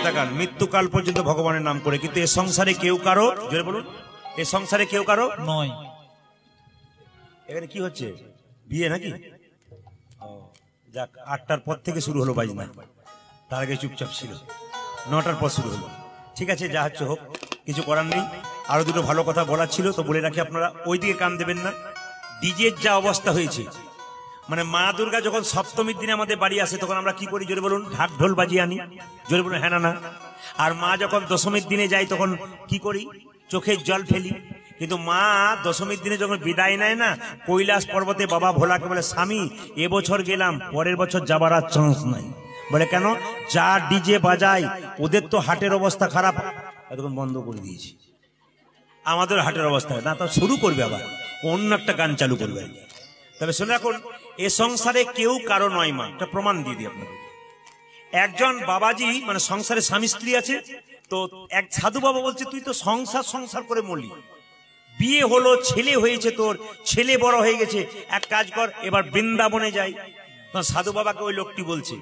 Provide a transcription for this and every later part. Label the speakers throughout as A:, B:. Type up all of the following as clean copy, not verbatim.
A: তাকান, মৃত্যুকাল পর্যন্ত ভগবানের নাম করে, কিন্তু এ সংসারে কেউ কারো, জোরে বলুন, এ সংসারে কেউ কারো নয়। এখানে কি হচ্ছে, বিয়ে নাকি? যাক, 8টার পর থেকে শুরু হলো বাজনা, তার আগে চুপচাপ ছিল, 9টার পর শুরু হলো। ঠিক আছে, যা হচ্ছে হোক, কিছু করার নেই। আরো দুটো ভালো কথা বলার ছিল, তো বলে রাখি, আপনারা ওইদিকে কান দেবেন না। ডিজের যা অবস্থা হয়েছে, মানে মা দুর্গা যখন সপ্তমীর দিনে আমাদের বাড়ি আসে, তখন আমরা কি করি, জোরে বলুন, ঢাক ঢোল বাজিয়ে আনি, জোরে বলুন হ্যাঁ না? আর মা যখন দশমীর দিনে যায়, তখন কি করি, চোখের জল ফেলি। কিন্তু মা দশমীর দিনে যখন বিদায় নেয় না, কৈলাস পর্বতে বাবা ভোলাকে বলে, স্বামী এবছর গেলাম, পরের বছর যাবার আর চান্স নাই। বলে কেন? যা ডিজে বাজায় ওদের তো হাটের অবস্থা খারাপ, তখন বন্ধ করে দিয়েছি। আমাদের হাটের অবস্থা না, তো শুরু করবে আবার অন্য একটা গান চালু করবে। তবে শুনে রাখুন, এ সংসারে কেউ কারো নয় মা, একটা প্রমাণ দিয়ে দিই আপনাদের। একজন বাবাজি, মানে সংসারে স্বামী স্ত্রী আছে, তো এক সাধু বাবা বলছে, তুই তো সংসার করে মরলি, বিয়ে হলো, ছেলে হয়েছে, তোর ছেলে বড় হয়ে গেছে, এক কাজ কর, এবার বৃন্দাবনে যাই। তখন সাধু বাবাকে ওই লোকটি বলছে,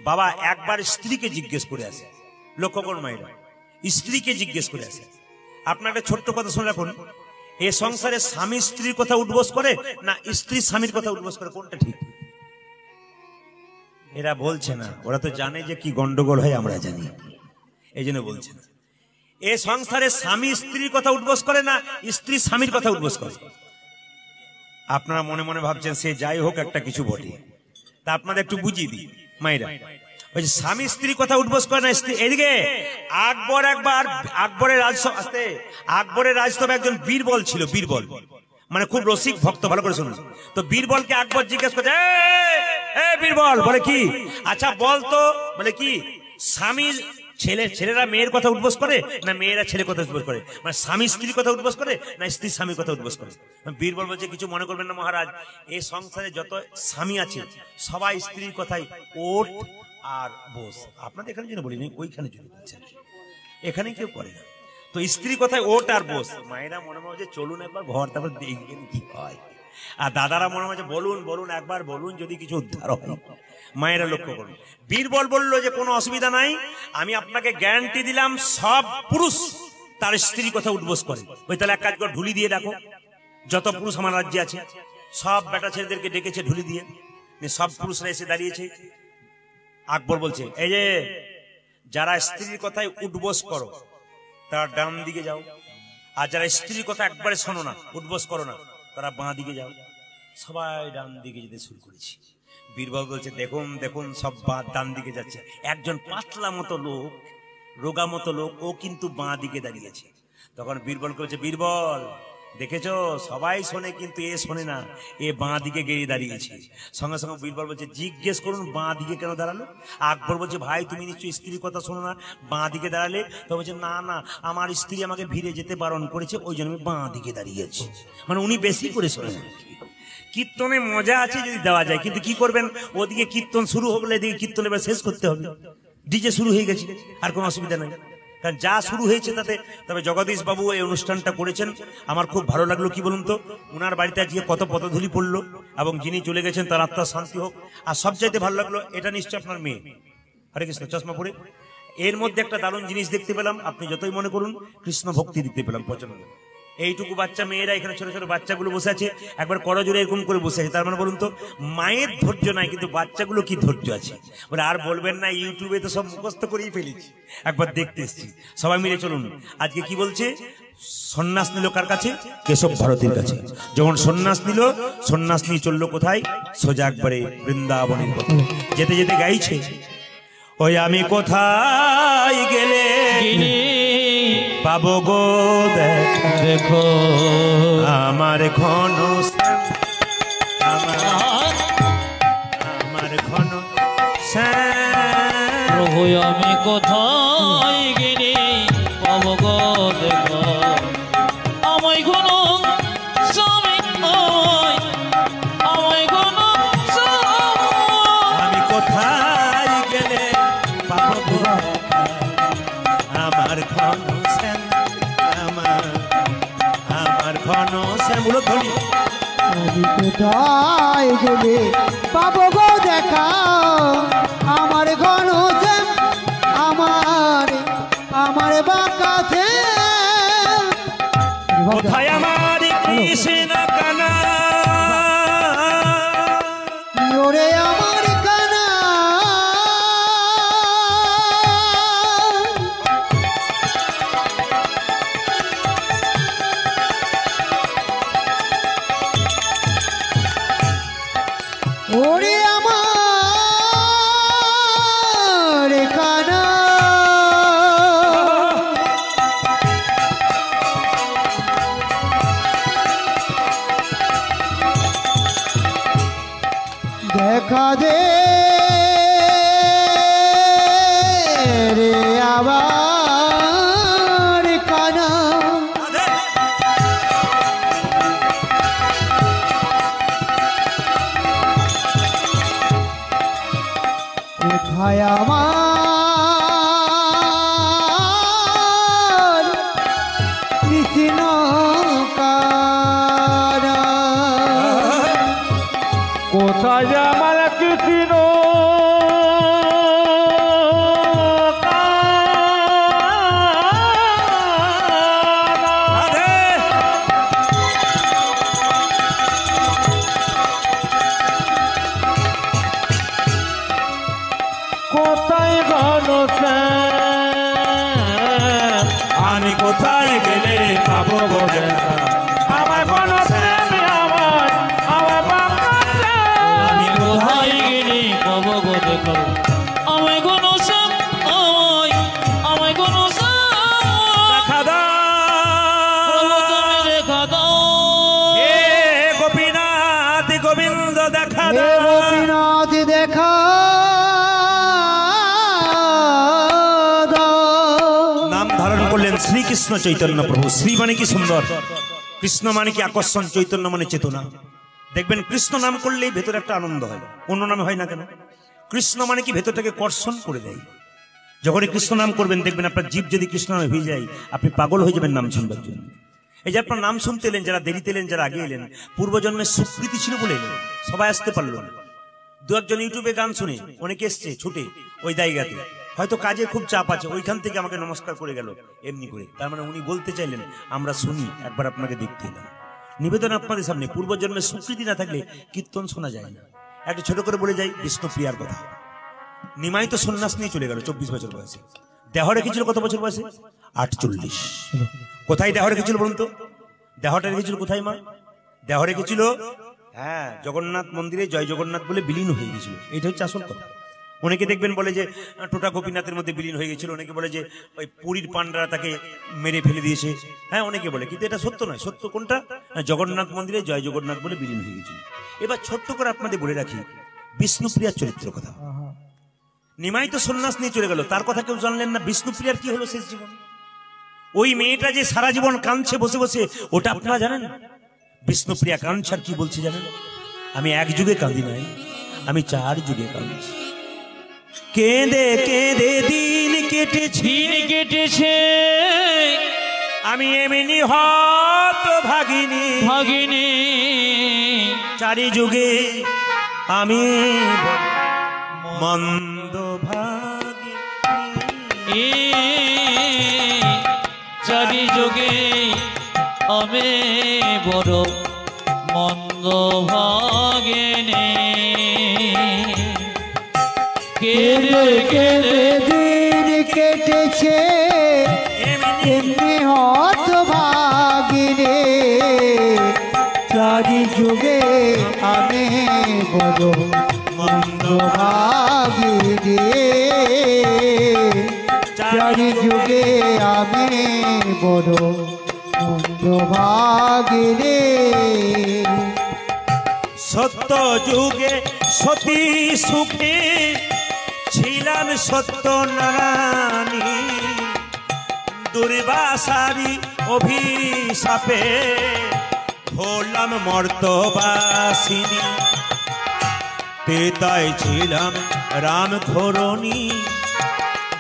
A: বাবা একবার স্ত্রীকে জিজ্ঞেস করে আসে। লক্ষ্য করুন মায়েরা, স্ত্রীকে জিজ্ঞেস করে আসে। আপনার একটা ছোট্ট কথা শুনে রাখুন, এ সংসারে স্বামী স্ত্রীর কথা উদ্বোস করে না স্ত্রী স্বামীর কথা উদ্বোস করে, কোনটা ঠিক? এরা বলছে না, ওরা তো জানে যে কি গন্ডগোল হয়, আমরা জানি, এই জন্য বলছে না। এ সংসারে স্বামী স্ত্রীর কথা উদ্বোস করে না স্ত্রী স্বামীর কথা উদ্বোস করে। আপনারা মনে মনে ভাবছেন সে যাই হোক, একটা কিছু বটে, তা আপনাদের একটু বুঝিয়ে দিই মায়েরা। ওই যে স্বামী স্ত্রীর কথা উদ্বোস করে না স্ত্রী। এদিকে আকবর একবার, আকবরের রাজসভা একজন বীরবল ছিল, বীরবল মানে খুব রসিক ভক্ত, ভালো করে শুনুন। তো বীরবলকে আকবর জিজ্ঞেস করছে, বীরবল, বলে কি, আচ্ছা বলতো, বলে কি, স্বামী ছেলেরা মেয়ের কথা উদ্বোস করে না মেয়েরা ছেলের কথা উদ্বোস করে, মানে স্বামী স্ত্রীর কথা উদ্বোস করে না স্ত্রী স্বামীর কথা উদ্বোস করে? বীরবল বলছে, কিছু মনে করবেন না মহারাজ, এই সংসারে যত স্বামী আছে সবাই স্ত্রীর কথাই ওঠ আর বোস। আপনাদের এখানে জন্য বলিনি, ওইখানে জন্য বলছেন, এখানে কেউ করে না। তো স্ত্রীর কথায় ওঠ আর বোস। মায়েরা মনে মনে যে চলুন একবার ঘর, তারপর দেখবেন কি হয়। আর দাদারা মনে মনে বলুন একবার বলুন, যদি কিছু উদ্ধার হয়। মায়েরা লক্ষ্য করুন, বীরবল বলল যে কোনো অসুবিধা নাই, আমি আপনাকে গ্যারান্টি দিলাম সব পুরুষ তার স্ত্রীর কথা উদ্বোস করে। ওই তাহলে এক কাজ করে, ঢুলি দিয়ে রাখো, যত পুরুষ আমার রাজ্যে আছে সব বেটা ছেলেদেরকে ডেকেছে ঢুলি দিয়ে, সব পুরুষরা এসে দাঁড়িয়েছে। আকবর বলছে, এই যে যারা স্ত্রীর কথায় উদ্বোস করো তারা ডান দিকে যাও, আর যারা স্ত্রীর কথা একবারে শোনো না, উদ্বোস করো না, তারা বাঁ দিকে যাও। সবাই ডান দিকে যেতে শুরু করেছি। বীরবল বলছে, দেখুন সব ডান দিকে যাচ্ছে, একজন পাতলা মতো লোক, রোগা মতো লোক, ও কিন্তু বাঁ দিকে দাঁড়িয়েছে। তখন বীরবল বলছে, বীরবল দেখেছো, সবাই শোনে কিন্তু এ শোনে না, এ বাঁ দিকে গিয়ে দাঁড়িয়েছে। সঙ্গে সঙ্গে বীরবল বলছে, জিজ্ঞেস করুন বাঁ দিকে কেন দাঁড়ালো? আকবর বলছে, ভাই তুমি নিশ্চয়ই স্ত্রীর কথা শোনো না, বাঁ দিকে দাঁড়ালে? তো বলছে, না আমার স্ত্রী আমাকে ভিড়ে যেতে বারণ করেছে, ওই জন্য আমি বাঁ দিকে দাঁড়িয়েছি। মানে উনি বেশি করে শোনেন। কীর্তনে মজা আছে যদি দেওয়া যায়, কিন্তু কি করবেন, ওদিকে কীর্তন শুরু হলে এদিকে কীর্তন এবার শেষ করতে হবে। ডিজে শুরু হয়ে গেছে, আর কোনো অসুবিধা নেই, কারণ যা শুরু হয়েছে তাতে। তবে জগদীশ বাবু এই অনুষ্ঠানটা করেছেন, আমার খুব ভালো লাগলো। কি বলুন তো, ওনার বাড়িতে আজকে কত পদধূলি পড়লো, এবং যিনি চলে গেছেন তার আত্মার শান্তি হোক। আর সবচাইতে ভালো লাগলো, এটা নিশ্চয় আপনার মেয়ে, হরে কৃষ্ণ, চশমা পরে। এর মধ্যে একটা দারুণ জিনিস দেখতে পেলাম, আপনি যতই মনে করুন, কৃষ্ণ ভক্তি দেখতে পেলাম প্রচন্ড। এইটুকু বাচ্চা মেয়েরা, এখানে ছোট ছোট বাচ্চাগুলো বসে আছে, একবার করজোরে এরকম করে বসে আছে। তার মানে বলুন তো, মায়ের ধৈর্য নাই, কিন্তু বাচ্চাগুলো কি ধৈর্য আছে। বলে আর বলবেন না, ইউটিউবে তো সব মুখস্থ করেই ফেলেছি, একবার দেখতে এসেছি। সবাই মিলে চলুন। আজকে কি বলছে, সন্ন্যাস নিল কার কাছে? কেশব ভারতীর কাছে। যখন সন্ন্যাস নিল, সন্ন্যাস নিয়ে চললো কোথায়? সোজা একবারে বৃন্দাবনের পথে। যেতে যেতে গাইছে, ওই আমি কোথায় গেলে পাবো গো দেখো আমার ঘন, আমার ঘন
B: প্রভু আমি কোথায় গেলে পাবো গো দেখো আমায় ঘন স্বামী, আমায় ঘন
A: আমি কোথায় গেলে পাবো গো আমার ঘন শ্যাম, আমার ঘন শ্যাম। বলো ধরি,
C: আমি কোথায় গেলে পাবো গো দেখা আমার ঘন শ্যাম, আমার আমার বাঁকাতে
A: কোথায় আমার কৃষ্ণ কানা
C: ওরে আমার কানা ওরে আমার কানা দেখা দে রে আবার কানা কোথায় আমার কৃষ্ণ কানা
B: কোথায় আমার কৃষ্ণ কোথায় ঘন
A: আমি কোথায় গেলে পাবো গো দেখা
B: আমার ঘন আমি কোথায় গেলে পাবো গো দেখো আমায় কোন আমায় কোন
A: দেখা দাও
B: দেখা দাও
A: হে গোপীনাথ গোবিন্দ দেখা
C: হে
A: দাও
C: গোপীনাথ দেখা দাও।
A: নাম ধারণ করলেন শ্রীকৃষ্ণ চৈতন্য প্রভু। শ্রী মানে কি সুন্দর, কৃষ্ণ মানে কি আকর্ষণ, চৈতন্য মানে চেতনা। দেখবেন কৃষ্ণ নাম করলেই ভেতরে একটা আনন্দ হয়, অন্য নামে হয় না কেন? কৃষ্ণ মানে কি ভেতরটাকে কর্ষণ করে দেয়। যখনই কৃষ্ণ নাম করবেন দেখবেন আপনার জীব যদি কৃষ্ণ নামে হয়ে যায় আপনি পাগল হয়ে যাবেন নাম শুনবার জন্য। এই যে আপনার নাম শুনতে এলেন, যারা দেরিতে এলেন, যারা আগে এলেন, পূর্বজন্মের স্বীকৃতি ছিল বলে এলেন, সবাই আসতে পারলো না। দু একজন ইউটিউবে গান শুনে অনেকে এসছে ছুটে ওই জায়গাতে, হয়তো কাজে খুব চাপ আছে, ওইখান থেকে আমাকে নমস্কার করে গেল এমনি করে। তার মানে উনি বলতে চাইলেন আমরা শুনি, একবার আপনাকে দেখতে এলাম। নিবেদন আপনাদের সামনে, পূর্বজন্মের স্বীকৃতি না থাকলে কীর্তন শোনা যায় না। একটা ছোট করে বলে যাই বিষ্ণুপ্রিয়ার কথা। নিমাই তো সন্ন্যাস নিয়ে চলে গেল 24 বছর বয়সে। দেহ রেখেছিল কত বছর বয়সে? 48। কোথায় দেহ রেখেছিল বলুন তো? দেহটা রেখেছিল কোথায় মা? দেহ রেখেছিল হ্যাঁ জগন্নাথ মন্দিরে, জয় জগন্নাথ বলে বিলীন হয়ে গেছিল। এটা হচ্ছে আসল কথা। অনেকে দেখবেন বলে যে টোটা গোপীনাথের মধ্যে বিলীন হয়ে গেছিল, অনেকে বলে যে ওই পুরীর পান্ডারা তাকে মেরে ফেলে দিয়েছে, হ্যাঁ অনেকে বলে, কিন্তু এটা সত্য নয়। সত্য কোনটা? জগন্নাথ মন্দিরে জয় জগন্নাথ বলে বিলীন হয়ে গেছিল। এবার ছোট্ট করে আপনাদের বলে রাখি বিষ্ণুপ্রিয়ার চরিত্র কথা। নিমাই তো সন্ন্যাস নিয়ে চলে গেল, তার কথা কেউ জানলেন না। বিষ্ণুপ্রিয়ার কি হলো শেষ জীবন? ওই মেয়েটা যে সারা জীবন কাঁদছে বসে বসে, ওটা আপনারা জানেন? বিষ্ণুপ্রিয়া কাঁদছে আর কি বলছে জানেন? আমি এক যুগে কাঁদি নাই, আমি 4 যুগে কাঁদছি। কেঁদে কেঁদে দিন কেটেছে, আমি এমনি হত ভাগিনী 4 যুগে আমি মন্দ ভাগিনী।
B: 4 যুগে আমি বড় মন্দ ভাগিনী।
C: কেঁদে কেঁদে দিন কেটেছে, এমনি হত ভাগিনে 4 যুগে আমি বড় মন্দ ভাগিনে। 4 যুগে আমি বড় মন্দ ভাগিনে।
A: সত্য যুগে সতী সুখে ছিলাম সত্য নারায়ণী, দুর্বাসারি অভিশাপে হলাম মর্তবাসিনী। তেতায় ছিলাম রাম ঘরণী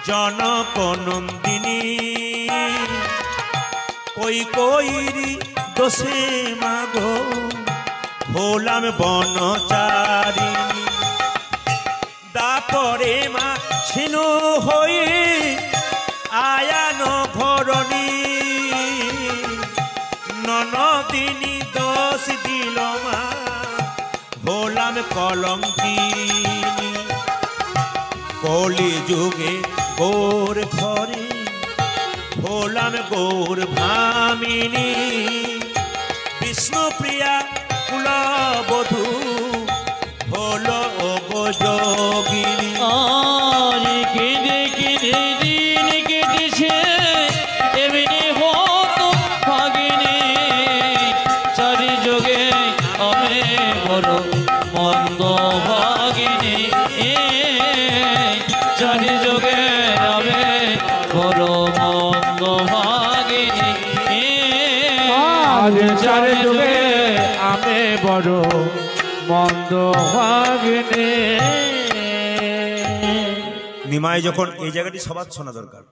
A: জনক নন্দিনী, কৈকেয়ীর দোষে মাগো হলাম বনচারিণী। দাপরে মা ছিনু হয়ে আয়ান তিনি দোষ দিল মা, হলাম কলঙ্কিনী। কলি যুগে গোর ঘরে হলাম গৌর ভামিনী। বিষ্ণুপ্রিয়া কুলবধূ হলো গো যোগিনী।
B: আর কেঁদে কেঁদে দিন কেটেছে এমনি হতো ভাগিনী। চারি যোগে আমি বড় মন্দ ভাগিনী। চারি যোগে আমি বড় মন্দ ভাগিনী।
C: চারি যুগে আমি বড় মন্দ ভাগিনী।
A: নিমাই যখন এই জায়গাটি সবার শোনা দরকার,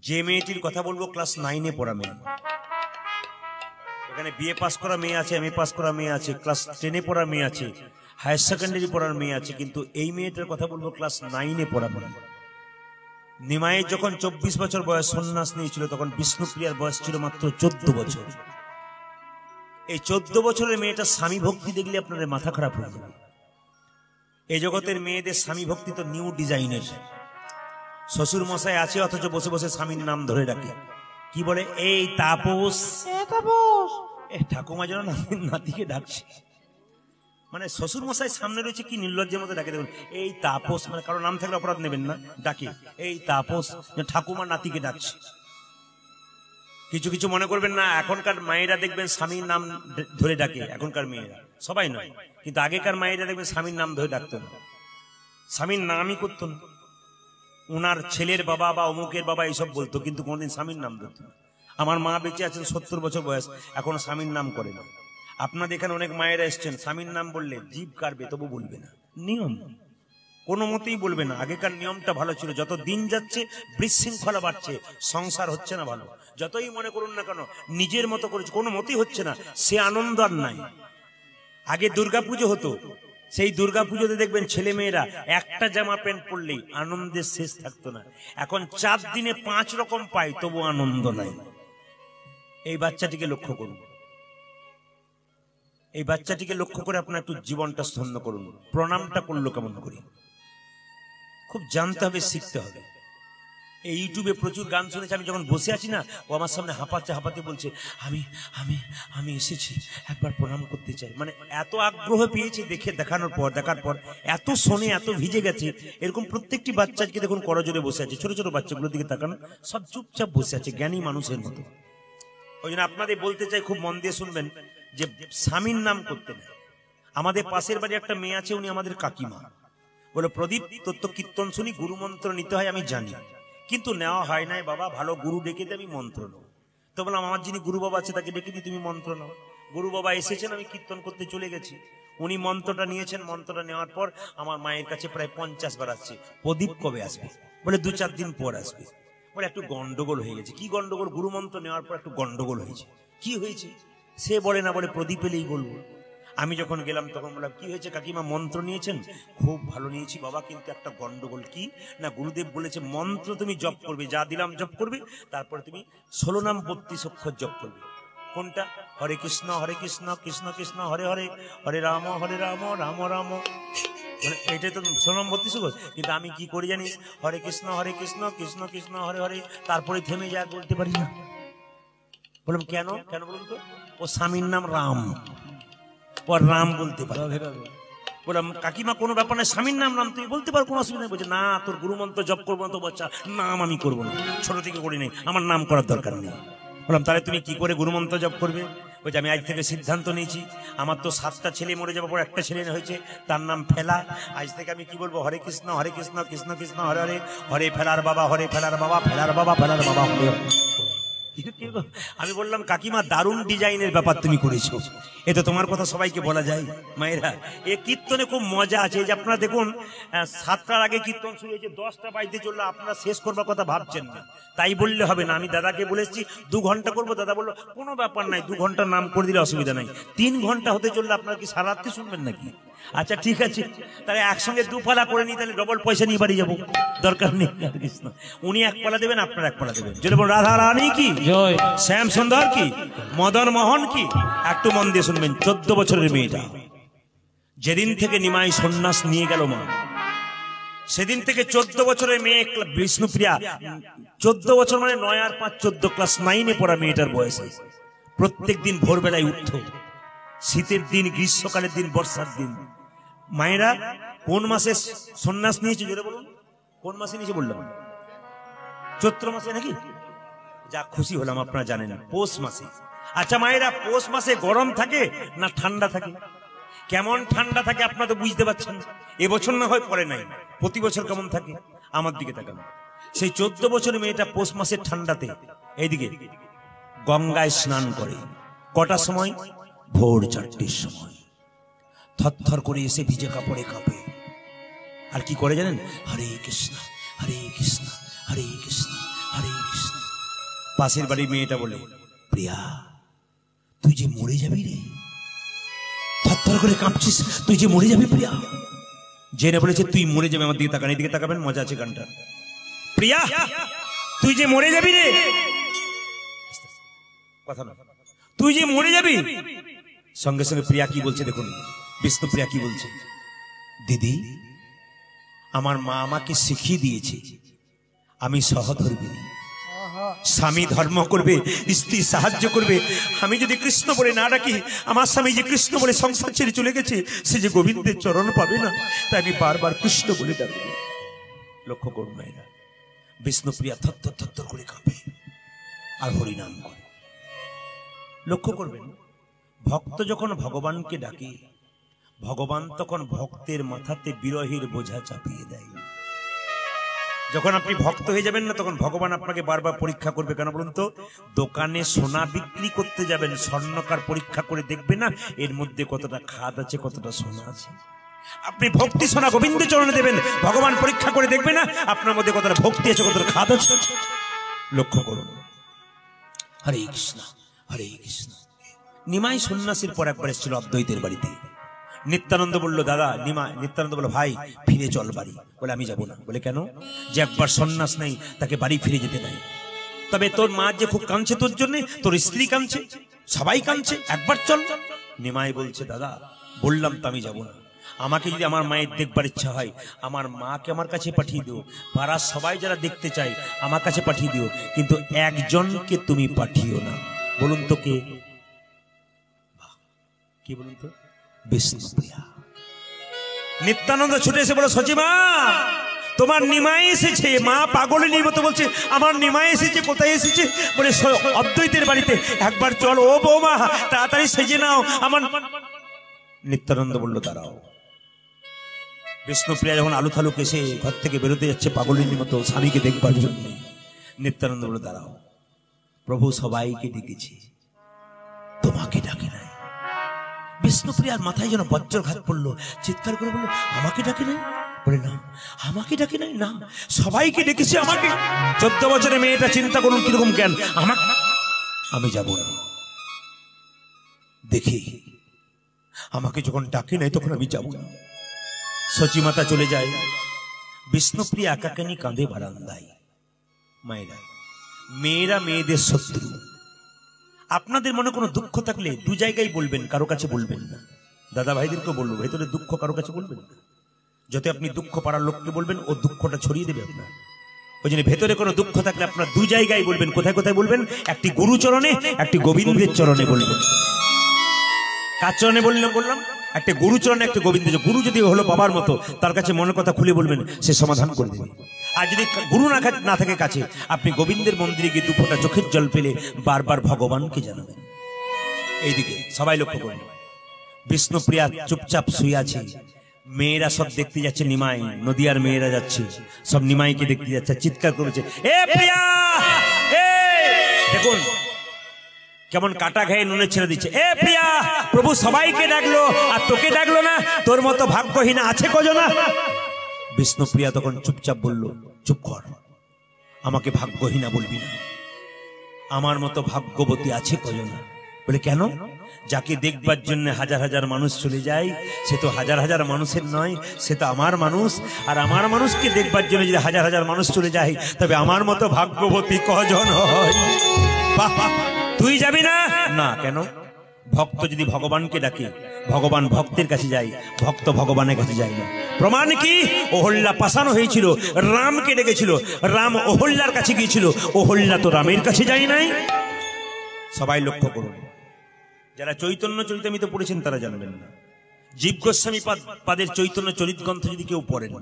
A: যে মেয়েটির কথা বলবো ক্লাস 9-এ পড়া মেয়ে, এখানে বিএ পাস করা মেয়ে আছে, এমএ পাস করা মেয়ে আছে, ক্লাস 10-এ পড়া মেয়ে আছে, হায়ার সেকেন্ডারি পড়ার মেয়ে আছে, কিন্তু এই মেয়েটার কথা বলবো ক্লাস 9-এ পড়া মেয়ে। নিমাইয়ের যখন 24 বছর বয়স সন্ন্যাস নিয়েছিল, তখন বিষ্ণুপ্রিয়ার বয়স ছিল মাত্র 14 বছর। এই 14 বছরের মেয়েটা স্বামী ভক্তি দেখলে আপনাদের মাথা খারাপ হয়ে যাবে। এই জগতের মেয়েদের স্বামী ভক্তি তো নিউ ডিজাইনের। শ্বশুর মশাই আছে অথচ বসে বসে স্বামীর নাম ধরে ডাকে, কি বলে, এই তাপস। ঠাকুমা যেন নাতিকে ডাকছে, মানে শ্বশুর মশাই সামনে রয়েছে, কি নির্লজ্জের মতো ডাকে দেখুন, এই তাপস। মানে কারো নাম থাকলে অপরাধ নেবেন না, ডাকে এই তাপস, ঠাকুমা নাতিকে ডাকছে। কিছু কিছু মনে করবেন না, এখনকার মায়েরা দেখবেন স্বামীর নাম ধরে ডাকে, এখনকার মেয়েরা, সবাই নয়, কিন্তু আগেকার মায়েরা দেখবেন স্বামীর নাম ধরে ডাকতো না, স্বামীর নামই করতো না। ওনার ছেলের বাবা বা অমুকের বাবা এইসব বলতো, কিন্তু কোনোদিন স্বামীর নাম ধরতো না। আমার মা বেঁচে আছেন 70 বছর বয়স, এখনো স্বামীর নাম করে না। আপনাদের এখানে অনেক মায়েরা এসছেন, স্বামীর নাম বললে জিভ কাটবে, তবু বলবে না, নিয়ম, কোনো মতেই বলবে না। আগেকার নিয়মটা ভালো ছিল। যত দিন যাচ্ছে বিশৃঙ্খলা বাড়ছে, সংসার হচ্ছে না ভালো। যতই মনে করুন না কেন, নিজের মতো করে কোনো মতেই হচ্ছে না, সে আনন্দ আর নাই। আগে দুর্গাপুজো হতো, সেই দুর্গাপুজোতে দেখবেন ছেলে মেয়েরা একটা জামা প্যান্ট পরলেই আনন্দের শেষ থাকতো না। এখন 4 দিনে 5 রকম পায়, তবু আনন্দ নাই। এই বাচ্চাটিকে লক্ষ্য করুন, এই বাচ্চাটিকে লক্ষ্য করে আপনার একটু জীবনটা স্তব্ধ করুন। প্রণামটা করলো কেমন করে, খুব জানতে হবে, শিখতে হবে। এই ইউটিউবে প্রচুর গান শুনেছি, আমি যখন বসে আছি না, ও আমার সামনে হাঁপাতে হাঁপাতে বলছে, আমি আমি আমি এসেছি, একবার প্রণাম করতে চাই। মানে এত আগ্রহ পেয়েছি দেখার পর এত শোনে, এত ভিজে গেছে। এরকম প্রত্যেকটি বাচ্চাকে দেখুন করজোরে বসে আছে, ছোট ছোট বাচ্চাগুলোর দিকে তাকানো, সব চুপচাপ বসে আছে জ্ঞানী মানুষের মতো। ওই জন্য আপনাদের বলতে চাই, খুব মন দিয়ে শুনবেন, যে স্বামীর নাম করতে নেই। আমাদের পাশের বাড়ি একটা মেয়ে আছে, উনি আমাদের কাকিমা। বলে, প্রদীপ তোর তো কীর্তন শুনি, গুরু মন্ত্র নিতে হয় আমি জানি, কিন্তু নেওয়া হয় নাই বাবা, ভালো গুরু ডেকে দিয়ে আমি মন্ত্র নেব। তো বললাম, আমার যিনি গুরু বাবা আছে তাকে ডেকে দিয়ে তুমি মন্ত্র নাও। গুরু বাবা এসেছেন, আমি কীর্তন করতে চলে গেছি, উনি মন্ত্রটা নিয়েছেন। মন্ত্রটা নেওয়ার পর আমার মায়ের কাছে প্রায় 50 বার আসছে, প্রদীপ কবে আসবে? বলে 2-4 দিন পর আসবে। বলে একটু গন্ডগোল হয়ে গেছে। কি গন্ডগোল? গুরু মন্ত্র নেওয়ার পর একটু গন্ডগোল হয়েছে। কি হয়েছে? সে বলে না, বলে প্রদীপ এলেই বলবো। আমি যখন গেলাম তখন বললাম, কি হয়েছে কাকিমা, মন্ত্র নিয়েছেন? খুব ভালো নিয়েছি বাবা, কিন্তু একটা গন্ডগোল। কি না, গুরুদেব বলেছে মন্ত্র তুমি জপ করবে, যা দিলাম জপ করবে, তারপরে তুমি 16 নাম 32 অক্ষর জপ করবে। কোনটা? হরে কৃষ্ণ কৃষ্ণ কৃষ্ণ হরে হরে, হরে রাম রাম রাম। এটাই তো 16 নাম 32 অক্ষর। কিন্তু আমি কি করি জানিস, হরে কৃষ্ণ কৃষ্ণ কৃষ্ণ হরে হরে, তারপরে থেমে যা, বলতে পারি না। বললাম কেন বলুন তো? ও স্বামীর নাম রাম, ওর রাম বলতে পারে। বললাম কাকিমা কোনো ব্যাপার না, স্বামীর নাম রাম তুমি বলতে পারো, কোনো অসুবিধা নেই। বলছে না, তোর গুরু মন্ত্র জপ করবো না তো বাচ্চা, নাম আমি করবো না, ছোট থেকে করি নেই, আমার নাম করার দরকার নেই। বললাম তাহলে তুমি কি করে গুরু মন্ত্র জপ করবে? বলছে আমি আজ থেকে সিদ্ধান্ত নিয়েছি, আমার তো 7টা ছেলে মরে যাওয়ার পর একটা ছেলে হয়েছে, তার নাম ফেলা। আজ থেকে আমি কি বলবো, হরে কৃষ্ণ কৃষ্ণ কৃষ্ণ হরে হরে, হরে ফেলার বাবা ফেলার বাবা হরে। আমি বললাম কাকিমা, দারুণ ডিজাইনের ব্যাপার তুমি করেছো, এ তো তোমার কথা সবাইকে বলা যায়। মায়েরা, এ কীর্তনে খুব মজা আছে। এই যে আপনারা দেখুন, 7টার আগে কীর্তন শুরু হয়েছে, 10টা বাজতে চললো, আপনারা শেষ করবার কথা ভাবছেন না, তাই বললে হবে না। আমি দাদাকে বলেছি 2 ঘন্টা করবো, দাদা বললো কোনো ব্যাপার নাই, 2 ঘন্টার নাম করে দিলে অসুবিধা নাই। 3 ঘন্টা হতে চললে আপনারা কি সারা রাত্রি শুনবেন নাকি? আচ্ছা ঠিক আছে, তাহলে একসঙ্গে দু পালা করে নি, তাহলে ডবল পয়সা নিয়ে বাড়ি যাবো, দরকার নেই। কৃষ্ণ, উনি এক পালা দেবেন, আপনার এক পালা দেবেন। যদি বল রাধা রানী কি
B: জয়,
A: শ্যাম সুন্দর কি, মদন মোহন কি, একটু মন দিয়ে শুনবেন। 14 বছরের মেয়েটা যেদিন থেকে নিমাই সন্ন্যাস নিয়ে গেল মা, সেদিন থেকে 14 বছরের মেয়ে বিষ্ণুপ্রিয়া, 14 বছর মানে 9 আর 5 14, ক্লাস 9-এ পড়া মেয়েটার বয়সে প্রত্যেক দিন ভোরবেলায় উঠত। শীতের দিন, গ্রীষ্মকালের দিন, বর্ষার দিন। মায়েরা কোন মাসে সন্ন্যাস নিয়েছে জোরে বলুন, কোন মাসে নিয়েছে বললাম? চৈত্র মাসে নাকি? যা খুশি হলাম, আপনারা জানেন পৌষ মাসে। আচ্ছা মায়েরা, পৌষ মাসে গরম থাকে না ঠান্ডা থাকে? কেমন ঠান্ডা থাকে আপনারা তো বুঝতে পারছেন। এবছর না হয় পরে নাই, প্রতি বছর কেমন থাকে? আমার দিকে তাকান। সেই 14 বছরের মেয়েটা পৌষ মাসের ঠান্ডাতে এইদিকে গঙ্গায় স্নান করে। কটার সময়? ভোর 4টের সময়। থরথর করে এসে ভিজে কাপড়ে কাঁপে। আর কি করে জানেন? হরে কৃষ্ণ হরে কৃষ্ণ হরে কৃষ্ণ হরে কৃষ্ণ। পাশের বাড়ির মেয়েটা বলে, প্রিয়া তুই যে মরে যাবি রে, থরথর করে কাঁপছিস, তুই যে মরে যাবি প্রিয়া। জেনে বলেছে তুই মরে যাবে। আমার দিকে তাকান, এদিকে তাকাবেন, মজা আছে গানটা। প্রিয়া তুই যে মরে যাবি রে, কথা না, তুই যে মরে যাবি। সঙ্গে সঙ্গে প্রিয়া কি বলছে দেখুন, বিষ্ণুপ্রিয়া কি বলছে? দিদি, আমার মা আমাকে শিখিয়ে দিয়েছে আমি সহধর্মিণী, স্বামী ধর্ম করবে, স্ত্রী সাহায্য করবে। আমি যদি কৃষ্ণ বলে না ডাকি, আমার স্বামী যে কৃষ্ণ বলে সংসার ছেড়ে চলে গেছে, সে যে গোবিন্দের চরণ পাবে না, তাই আমি বারবার কৃষ্ণ বলে ডাকবো। লক্ষ্য করুন মায়েরা, বিষ্ণুপ্রিয়া থরথর থরথর করে কাঁপে আর হরিনাম করে। লক্ষ্য করবেন, ভক্ত যখন ভগবানকে ডাকে, ভগবান তখন ভক্তের মাথাতে বিরহের বোঝা চাপিয়ে দেয়। যখন আপনি ভক্ত হয়ে যাবেন না, তখন ভগবান আপনাকে বারবার পরীক্ষা করবে। কেন বলুন তো? দোকানে সোনা বিক্রি করতে যাবেন, স্বর্ণকার পরীক্ষা করে দেখবে না এর মধ্যে কতটা খাদ আছে, কতটা সোনা আছে। আপনি ভক্তি সোনা গোবিন্দ চরণে দেবেন, ভগবান পরীক্ষা করে দেখবে না আপনার মধ্যে কতটা ভক্তি আছে, কতটা খাদ আছে। লক্ষ্য করুন। হরে কৃষ্ণ হরে কৃষ্ণ। নিমাই সন্ন্যাসীর পর একবার এসেছিল অদ্বৈতের বাড়িতে। নিত্যানন্দ বলল, দাদা নিত্যানন্দ বলল, ভাই ফিরে চল বাড়ি। বলে আমি যাব না। বলে কেন? যে একবার সন্ন্যাস নেই তাকে বাড়ি ফিরে যেতে নাই। তবে তোর মা যে খুব কাঁদছে তোর জন্য, তোর স্ত্রী কাঁদছে, সবাই কাঁদছে, একবার চল। নিমাই বলছে, দাদা বললাম তো আমি যাব না। আমাকে যদি আমার মায়ের দেখবার ইচ্ছা হয়, আমার মাকে আমার কাছে পাঠিয়ে দিও। পাড়ার সবাই যারা দেখতে চায় আমার কাছে পাঠিয়ে দিও, কিন্তু একজনকে তুমি পাঠিও না। বলুন তো কে? কি বলুন তো? বিষ্ণুপ্রিয়া। নিত্যানন্দ ছুটে এসে বলে, সচিমা তোমার নিমাই এসেছে। মা পাগলের মতো বলছে, আমার নিমাই এসেছে। কোথায় এসেছে? বলে অদ্বৈতের বাড়িতে, একবার চল। ও বৌমা তাড়াতাড়ি সেজে নাও আমার। নিত্যানন্দ বলল, দাঁড়াও। বিষ্ণুপ্রিয়া যখন আলু থালু কেসে ঘর থেকে বেরোতে যাচ্ছে পাগলের মতো স্বামীকে দেখবার জন্য, নিত্যানন্দ বলল, দাঁড়াও, প্রভু সবাইকে ডেকেছে, তোমাকে ডাকে নাই। বিষ্ণুপ্রিয়ার মাথায় যেন বজ্রঘাত পড়লো, চিৎকার করে বললো, আমাকে ডাকে নাই? বলে না, আমাকে ডাকে নাই না, সবাইকে ডেকেছে আমাকে। 14 বছরের মেয়েটা, চিন্তা করুন কিরকম জ্ঞান। আমি যাব না, দেখি আমাকে যখন ডাকে নাই তখন আমি যাব না। সচিমাতা চলে যায়। বিষ্ণুপ্রিয়া একাকানি কাঁদে বারান্দায়। মায়েরা, মেয়েরা মেয়েদের শত্রু। আপনাদের মনে কোনো দুঃখ থাকলে দু জায়গায় বলবেন, কারো কাছে বলবেন না। দাদা ভাইদেরকে বলবো, ভেতরে দুঃখ কারো কাছে বলবেন না। যত আপনি দুঃখ পাড়ার লোককে বলবেন, ও দুঃখটা ছড়িয়ে দেবে আপনার। ওই জন্য ভেতরে কোনো দুঃখ থাকলে আপনার দু জায়গায় বলবেন। কোথায় কোথায় বলবেন? একটি গুরুচরণে, একটি গোবিন্দের চরণে বলবেন। কার চরণে বললাম? একটা গুরুচরণে, একটা গোবিন্দ। গুরু যদি হলো বাবার মতো, তার কাছে মনের কথা খুলে বলবেন, সে সমাধান করে দেবে। আর যদি গুরু না থাকে কাছে, আপনি গোবিন্দের মন্দিরে গিয়ে 2 ফোঁটা চোখের জল পেলে বারবার ভগবানকে জানাবেন। এইদিকে সবাই লক্ষ্য করুন, বিষ্ণুপ্রিয়া চুপচাপ শুয়ে আছে। মেয়েরা সব দেখতে যাচ্ছে, নিমাই, নদিয়ার মেয়েরা যাচ্ছে, সব নিমাইকে দেখতে যাচ্ছে, চিৎকার করেছে, এ প্রিয়া! দেখুন কেমন কাটা খেয়ে নুনে ছেড়ে দিচ্ছে। এ প্রিয়া, প্রভু সবাইকে ডাকলো আর তোকে ডাকলো না, তোর মতো ভাগ্যহীনা আছে কজনা? বিষ্ণুপ্রিয়া তখন চুপচাপ বলল, চুপ কর, আমাকে ভাগ্যহীনা বলবি না, আমার মতো ভাগ্যবতী আছে কজনা? বলে কেন? যাকে দেখবার জন্য হাজার হাজার মানুষ চলে যায়, সে তো হাজার হাজার মানুষের নয়, সে তো আমার মানুষ। আর আমার মানুষকে দেখবার জন্য যদি হাজার হাজার মানুষ চলে যায়, তবে আমার মতো ভাগ্যবতী কজন হয়? বাবা, তুই যাবি না? না, কেন? ভক্ত যদি ভগবানকে ডাকে, ভগবান ভক্তের কাছে যায়, ভক্ত ভগবানের কাছে যায় না। প্রমাণ কি? অহল্যা পাশানো হয়েছিল, রামকে ডেকেছিল, রাম অহল্যার কাছে গিয়েছিল, অহল্যা তো রামের কাছে যায় নাই। সবাই লক্ষ্য করুন, যারা চৈতন্য চরিতামৃত পড়েছেন তারা জানবেন না। জীব গোস্বামী পাদের চৈতন্য চরিত গ্রন্থ যদি কেউ পড়েন,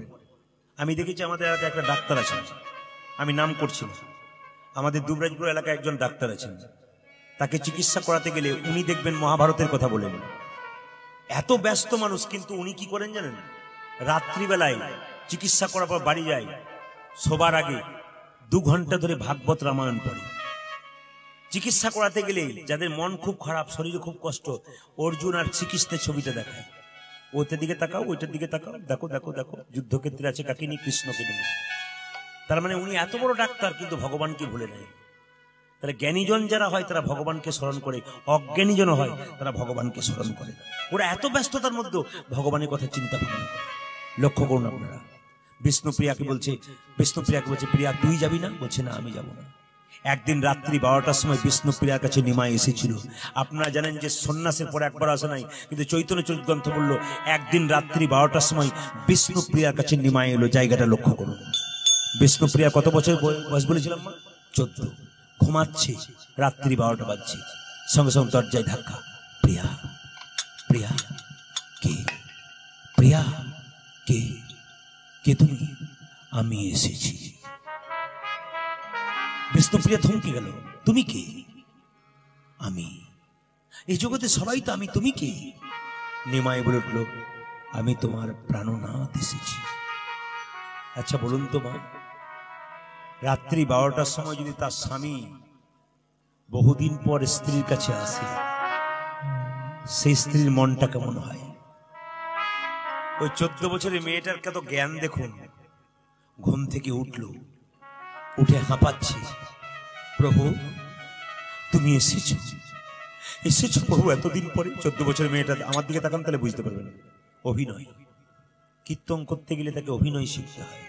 A: আমি দেখেছি আমাদের এলাকায় একটা ডাক্তার আছেন, আমি নাম করছি না, আমাদের দুবরাজপুর এলাকায় একজন ডাক্তার আছেন, তাকে চিকিৎসা করাতে গেলে উনি দেখবেন মহাভারতের কথা বলেন। এত ব্যস্ত মানুষ, কিন্তু উনি কি করেন জানেন? রাত্রিবেলায় চিকিৎসা করার পর বাড়ি যায়, শোবার আগে 2 ঘন্টা ধরে ভাগবত রামায়ণ পড়ে। চিকিৎসা করাতে গেলে যাদের মন খুব খারাপ, শরীরে খুব কষ্ট, অর্জুন আর শ্রীকৃষ্ণের ছবিটা দেখায়, ওইটার দিকে তাকাও, ওইটার দিকে তাকাও, দেখো দেখো দেখো, যুদ্ধক্ষেত্রে আছে কাকে নিয়ে? কৃষ্ণকে নিয়ে। তার মানে উনি এত বড় ডাক্তার, কিন্তু ভগবানকে ভুলে নেয়। তাহলে জ্ঞানীজন যারা হয় তারা ভগবানকে স্মরণ করে, অজ্ঞানীজন হয় তারা ভগবানকে স্মরণ করে না। ওরা এত ব্যস্ততার মধ্যে ভগবানের কথা চিন্তা ভাবনা করে। লক্ষ্য করুন আপনারা, বিষ্ণুপ্রিয়াকে বলছে, প্রিয়া তুই যাবি না? বলছে না, আমি যাব না। একদিন রাত্রি 12টার সময় বিষ্ণুপ্রিয়ার কাছে নিমাই এসেছিল। আপনারা জানেন যে সন্ন্যাসের পরে একবার আসে নাই, কিন্তু চৈতন্য চরিত গ্রন্থ বললো একদিন রাত্রি 12টার সময় বিষ্ণুপ্রিয়ার কাছে নিমাই এলো। জায়গাটা লক্ষ্য করুন। বিষ্ণুপ্রিয়া কত বছর বয়স বলেছিলাম? 14। ঘুমাচ্ছে, রাত্রি 12টা বাজছে, সঙ্গে সঙ্গে দরজায় ধাক্কা। প্রিয়া, প্রিয়া কে? প্রিয়া কে? কে তুমি? আমি এসেছি। বিষ্ণুপ্রিয়া থমকে গেল। তুমি কে? আমি। এই জগতে সবাই তো আমি, তুমি কে? নিমাই বলে উঠল, আমি তোমার প্রাণনাথ এসেছি। আচ্ছা বলুন তো মা, রাত্রি 12টার সময় যদি তার স্বামী বহুদিন পর স্ত্রীর কাছে আসে, সেই স্ত্রীর মনটা কেমন হয়? ওই 14 বছরের মেয়েটার কত জ্ঞান দেখুন। ঘুম থেকে উঠল, উঠে হাঁপাচ্ছে, প্রভু তুমি এসেছো, এসেছো প্রভু এতদিন পরে। 14 বছরের মেয়েটা আমার দিকে তাকান, তাহলে বুঝতে পারবেন অভিনয়। কীর্তন করতে গেলে তাকে অভিনয় শিখতে হয়।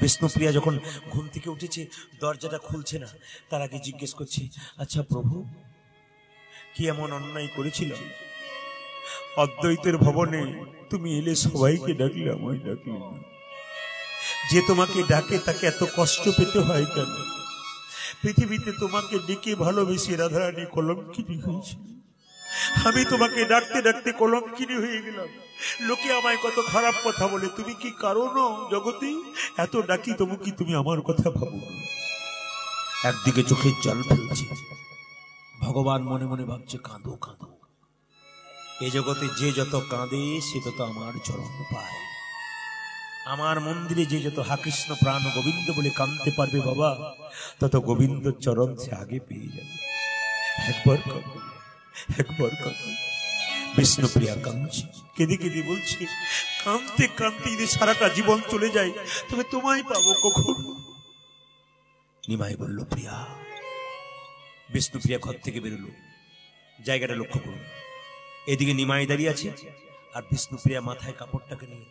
A: বিষ্ণুপ্রিয়া যখন ঘুম থেকে উঠেছে, দরজাটা খুলছে না, তার আগে জিজ্ঞেস করছে, আচ্ছা প্রভু, কি এমন অন্যায় করেছিলাম? অদ্বৈতের ভবনে তুমি এলে, সবাইকে ডাকলে, আমায় ডাকলে না। যে তোমাকে ডাকে তাকে এত কষ্ট পেতে হয় কেন? পৃথিবীতে তোমাকে ডেকে ভালোবেসে রাধারানী কলঙ্কিনী হয়েছে। আমি তোমাকে ডাকতে ডাকতে কলঙ্কিনী হয়ে গেলাম। লোকে আমায় কত খারাপ কথা বলে, তুমি কি কারণ জগতে? এত ডাকি তবু কি তুমি আমার কথা ভাবো? একদিকে চোখের জল ফেলছে, ভগবান মনে মনে ভাবছে, কাঁদো কাঁদো। এ জগতে যে যত কাঁদে সে তত আমার চরণ পায়। আমার মন্দিরে যে যত হা কৃষ্ণ প্রাণ গোবিন্দ বলে কাঁদতে পারবে বাবা, তত গোবিন্দ চরণ সে আগে পেয়ে যাবে। একবার কাঁদো, একবার কাঁদো। বিষ্ণুপ্রিয়া কাঁদছে, কেঁদে কেঁদে বলছে, কাঁদতে কাঁদতে যদি সারাটা জীবন চলে যায়, তবে তোমায় পাবো কখন? নিমাই বলল, প্রিয়া। বিষ্ণুপ্রিয়া ঘর থেকে বেরোলো। জায়গাটা লক্ষ্য করুন, এদিকে নিমাই দাঁড়িয়ে আছে, আর বিষ্ণুপ্রিয়া মাথায় কাপড়টাকে নিয়ে।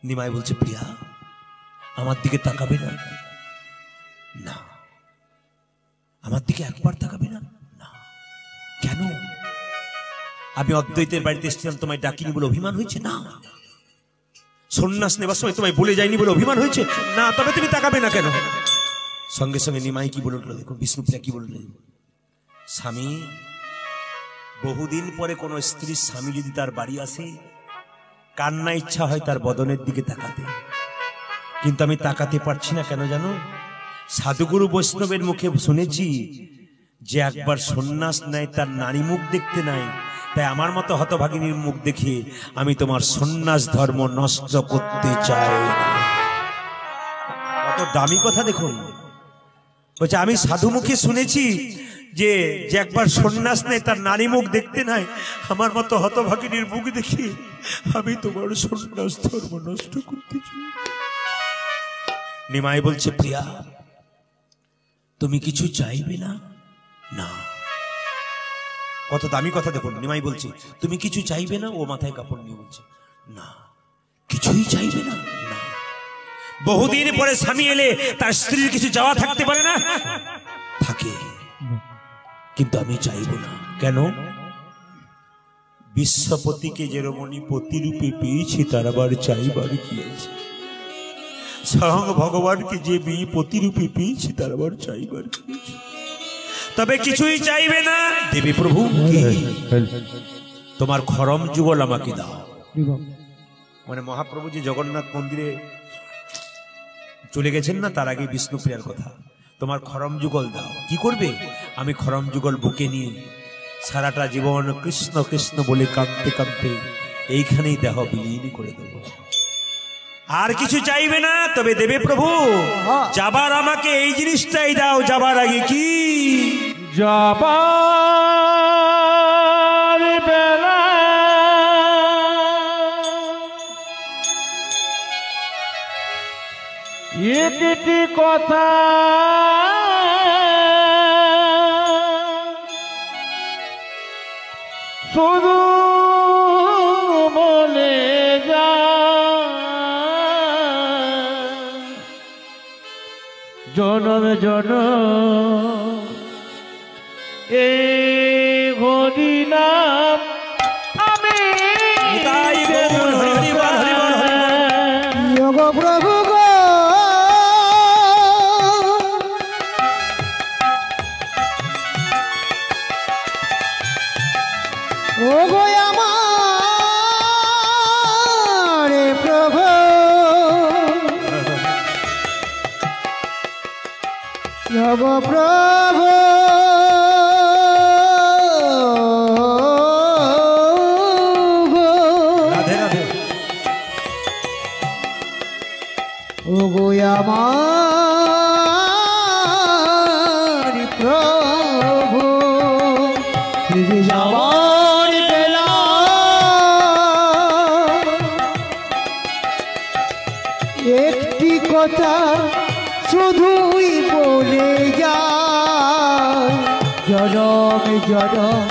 A: নিমাই বলছে, প্রিয়া আমার দিকে তাকাবে না? না। আমার দিকে একবার তাকাবে না? না। কেন? আমি অদ্বৈতের বাড়িতে এসেছিলাম, তোমায় ডাকিনি বলে অভিমান হয়েছে? না। সন্ন্যাস নেবার সময় তোমায় বলে যায়নি বলে অভিমান হয়েছে? না। তবে তুমি তাকাবে না কেন? সঙ্গে সঙ্গে নিমাই কি বলে উঠলো দেখুন, বিষ্ণুপ্রিয়া কি বললেন, স্বামী, বহুদিন পরে কোন স্ত্রীর স্বামী যদি তার বাড়ি আসে, কান্না ইচ্ছা হয় তার বদনের দিকে তাকাতে, কিন্তু আমি তাকাতে পারছি না। কেন জানো? সাধুগুরু বৈষ্ণবের মুখে শুনেছি যে একবার সন্ন্যাস নেয় তার নারী মুখ দেখতে নাই। তাই আমার মতো হতভাগিনীর মুখ দেখিয়ে আমি তোমার সন্ন্যাস ধর্ম নষ্ট করতে চাই না। কত দামি কথা দেখুন। বলছে, আমি সাধু মুখে শুনেছি যে একবার সন্ন্যাস নেয় তার নারী মুখ দেখতে নাই। আমার মতো হতভাগিনীর মুখ দেখি আমি তোমার সন্ন্যাস ধর্ম নষ্ট করতে চাই। নিমাই বলছে, প্রিয়া তুমি কিছু চাইবে না? না, কত দামি কথা দেখুন। নিমাই বলছে তুমি কিছু চাইবে না, ও মাথায় কাপড় নিয়ে বলছে না কিছুই চাইবে না। না, বহুদিন পরে স্বামী এলে তার স্ত্রীর কিছু যাওয়া থাকতে পারে না? থাকে, কিন্তু আমি চাইব না। কেন? বিশ্বপতিকে যে রমণী পতিরূপে পেয়েছি তার আবার চাইবার কি আছে? স্বয়ং ভগবানকে যে মেয়ে পতিরূপে পেয়েছি তার আবার চাইবার কি আছে? তবে কিছুই চাইবে না। দেবী প্রভু তোমার খরম যুগল আমাকে দাও। মানে মহাপ্রভু যে জগন্নাথ মন্দিরে চলে গেছেন না, তার আগে বিষ্ণুপ্রিয়ার কথা, তোমার খরম যুগল দাও। কি করবে? আমি খরম যুগল বুকে নিয়ে সারাটা জীবন কৃষ্ণ কৃষ্ণ বলে কাঁদতে কাঁদতে এইখানেই দেহ বিলীন করে দেব। আর কিছু চাইবে না। তবে দেবে প্রভু যাবার আমাকে এই জিনিসটাই দাও। যাবার আগে কি?
C: যাবার বেলা একটি কথা শুধু বলে যা, জনম জনম এই হরি নাম আমি
D: যোগ প্রভু গো ও গো আমার প্রভু, যোগ প্রভু
A: রাধে রাধে।
D: ও গো আমার প্রভু, ফিরে যাবার বেলা একটি কথা শুধুই বলে যায়, জনম জনম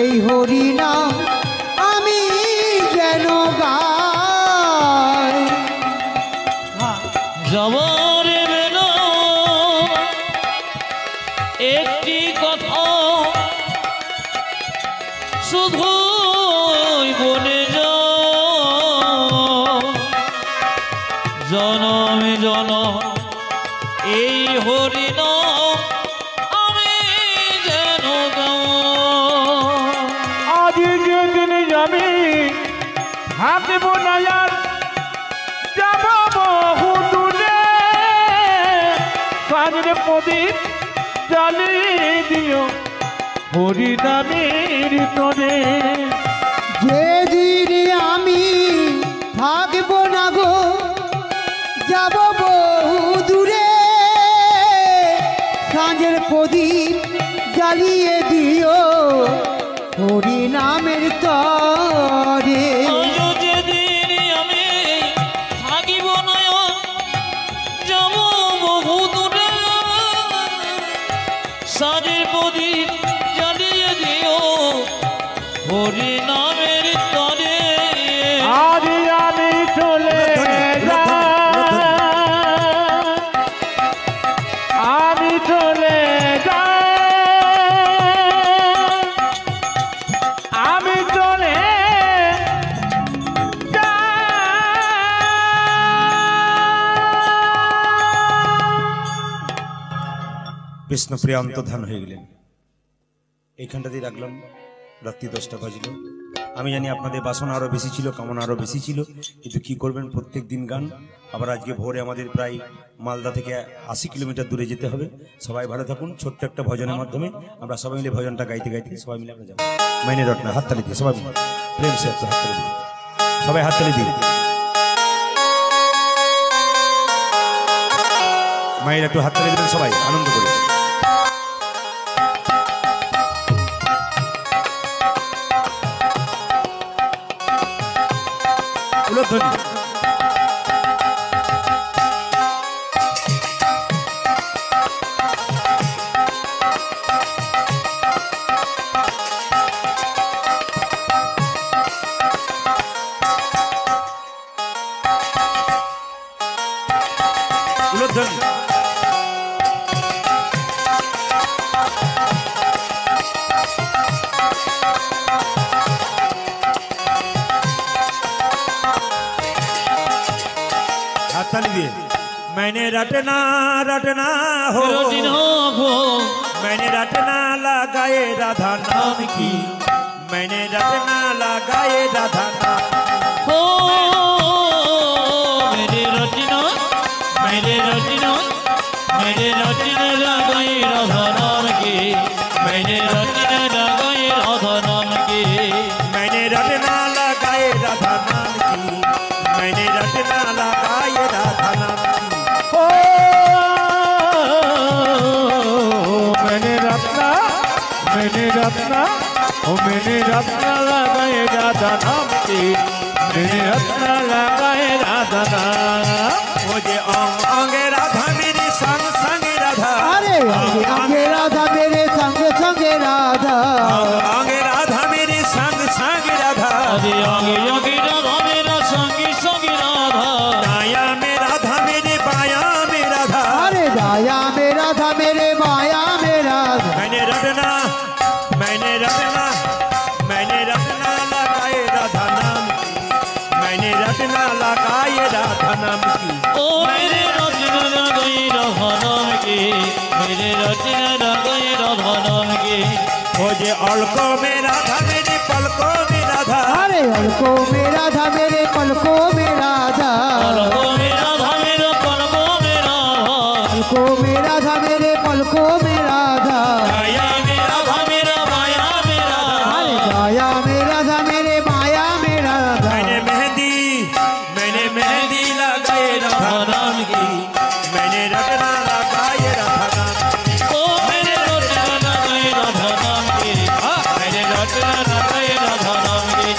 D: এই হরি নাম আমি যেন গাই।
B: যাবার বেলা একটি কথা শুধু বলে যাও, জনমে জনম এই হরি নাম আমি যেন গাই।
C: আজ যেদিন যাবি হাতিব নায়ার যাব বহু দূরে, কাজের প্রদীপ জ্বালিয়ে দিও হরি নামের তরে।
D: যেদিন আমি থাকবো না গো, যাব বহু দূরে, সাঁঝের প্রদীপ জ্বালিয়ে দিও হরি নামের তরে।
B: আজ যেদিন আমি থাকিব না যাব বহু দূরে, সাজের প্রদীপ জ্বালিয়ে দিও হরি নামের তরে।
C: আজ আমি চলে যাই, আমি চলে যাই, আমি চলে
A: বিষ্ণুপ্রিয়া অন্তর্ধান হয়ে গেলেন। এইখানটা দিয়ে রাখলাম, রাত্রি 10টা বাজল। আমি জানি আপনাদের বাসনা আরো বেশি ছিল, কামনা আরো বেশি ছিল, কিন্তু কি করবেন, প্রত্যেক দিন গান। আবার আজকে ভোরে আমাদের প্রায় মালদা থেকে 80 কিলোমিটার দূরে যেতে হবে। সবাই ভালো থাকুন। ছোট্ট একটা ভজনের মাধ্যমে আমরা সবাই মিলে ভজনটা গাইতে গাইতে সবাই মিলে আমরা যাবো। মাইনে রটনা হাততালি দিয়ে সবাই মিলে প্রেম সে হাততালি দিয়ে সবাই হাততালি দিয়ে মায়ের একটু হাততালি দেবেন সবাই আনন্দ করে। উলধ্বনি। तनवीर मैंने रटना रटना हो
B: रटना हो
A: मैंने रटना लगाए राधा नाम की मैंने रटना लगाए राधा नाम
B: हो मेरे रचना मेरे रचना मेरे रचना लगाए राधा नाम की मैंने रचना लगाए राधा नाम की
A: मैंने रटना लगाए राधा नाम की मैंने रटना लगाए राधा नाम की
C: ओ मैंने रत्ना ओ मैंने रत्ना लगाए राधा नाम की मैंने रत्ना लगाए राधा नाम
A: मुझे अंगे राधा मेरे संग संग राधा
D: अरे अंगे अंगे राधा मेरे संग संग राधा
A: अंगे राधा मेरे संग संग राधा
B: अरे आगे आगे राधा मेरा संगी संगी राधा
A: दाया में राधा मेरे बाया में राधा
D: अरे दाया में राधा मेरे माया में राधा
A: मैंने रटना लगाए राधा नाम की मैंने रटना लगाए राधा नाम की
B: ओ मेरे रचना लगाए राधा नाम की मेरे रचना लगाए राधा नाम की
A: मुझे अलको में राधा मेरे पलकों में राधा
D: अरे अलको में राधा मेरे पलकों में राधा
B: पलकों में राधा मेरे पलकों में राधा
D: अलको में राधा मेरे पलकों में राधा
B: माया में राधा मेरा माया में राधा
D: अरे दाया में राधा मेरे माया में राधा
A: मैंने मेहंदी लगाए राधा नाम की मैंने रटना लगाए राधा नाम की
B: ओ मेरे रचना लगाए राधा नाम की मेरे रचना लगाए राधा नाम की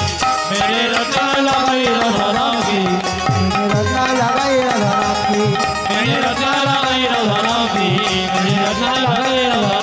B: मेरे रचना लगाए राधा नाम की
D: मेरे रत्ना लगाए राधा नाम की
B: मेरे रचना लगाए राधा नाम की मेरे रचना लगाए राधा